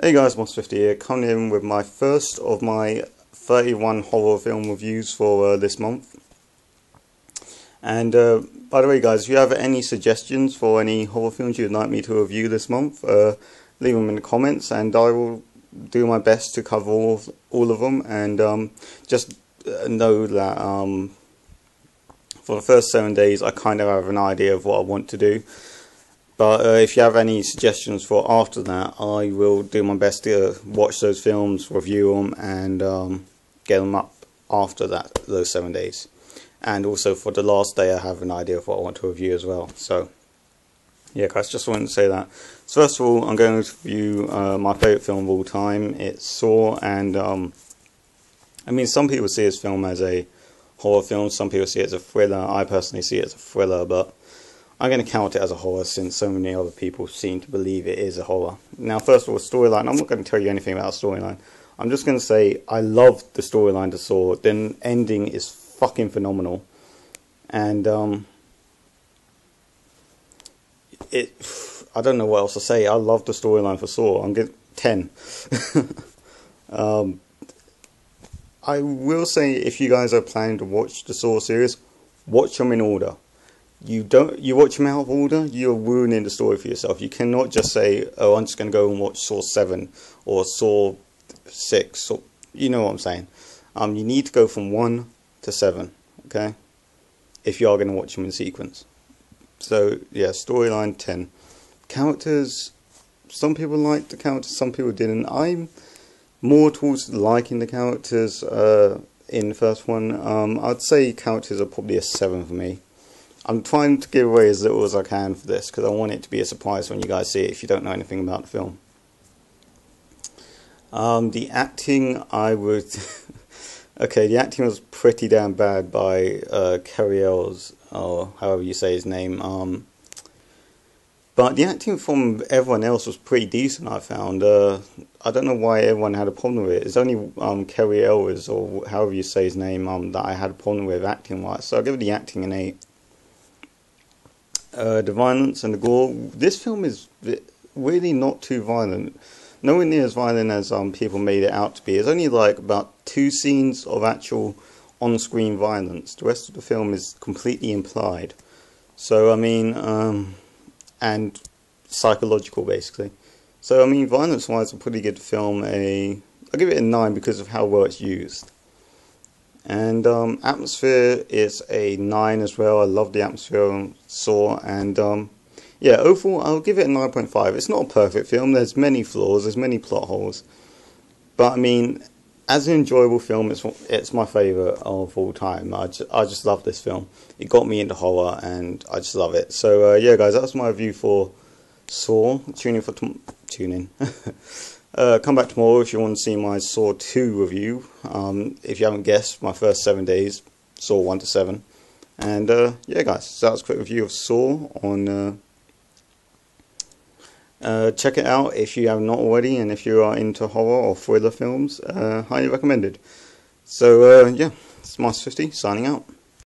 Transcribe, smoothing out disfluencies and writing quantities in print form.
Hey guys, Moss50 here, coming in with my first of my 31 horror film reviews for this month. And by the way guys, if you have any suggestions for any horror films you'd like me to review this month, leave them in the comments and I will do my best to cover all of them. And just know that for the first 7 days I kind of have an idea of what I want to do. But if you have any suggestions for after that, I will do my best to watch those films, review them, and get them up after those 7 days. And also for the last day, I have an idea of what I want to review as well. So, yeah, guys, just wanted to say that. So first of all, I'm going to review my favourite film of all time. It's Saw, and I mean, some people see this film as a horror film, some people see it as a thriller. I personally see it as a thriller, but I'm going to count it as a horror since so many other people seem to believe it is a horror. Now, first of all, storyline. I'm not going to tell you anything about the storyline. I'm just going to say I love the storyline to Saw. The ending is fucking phenomenal. And I don't know what else to say. I love the storyline for Saw. I'm getting 10. I will say, if you guys are planning to watch the Saw series, watch them in order. You watch them out of order, you're ruining the story for yourself. You cannot just say, oh, I'm just going to go and watch Saw 7 or Saw 6. Or, you know what I'm saying. You need to go from 1 to 7, okay? If you are going to watch them in sequence. So, yeah, storyline 10. Characters, some people liked the characters, some people didn't. I'm more towards liking the characters in the first one. I'd say characters are probably a 7 for me. I'm trying to give away as little as I can for this because I want it to be a surprise when you guys see it if you don't know anything about the film. The acting, I would... okay, the acting was pretty damn bad by Cary Elwes, or however you say his name. But the acting from everyone else was pretty decent, I found. I don't know why everyone had a problem with it. It's only Cary Elwes, or however you say his name, that I had a problem with acting-wise. So I'll give the acting an 8. The violence and the gore. This film is really not too violent. Nowhere near as violent as people made it out to be. There's only like about 2 scenes of actual on-screen violence. The rest of the film is completely implied. So I mean, and psychological basically. So I mean, violence-wise, a pretty good film. I'll give it a 9 because of how well it's used. And atmosphere is a 9 as well. I love the atmosphere on Saw, and yeah, overall I'll give it a 9.5. It's not a perfect film. There's many flaws. There's many plot holes. But I mean, as an enjoyable film, it's my favourite of all time. I just love this film. It got me into horror, and I just love it. So yeah, guys, that's my review for Saw. Tune in. Come back tomorrow if you want to see my Saw 2 review. If you haven't guessed, my first 7 days, Saw 1 to 7. And yeah, guys, so that was a quick review of Saw on. Check it out if you have not already, and if you are into horror or thriller films, highly recommended. So yeah, it's Moss50 signing out.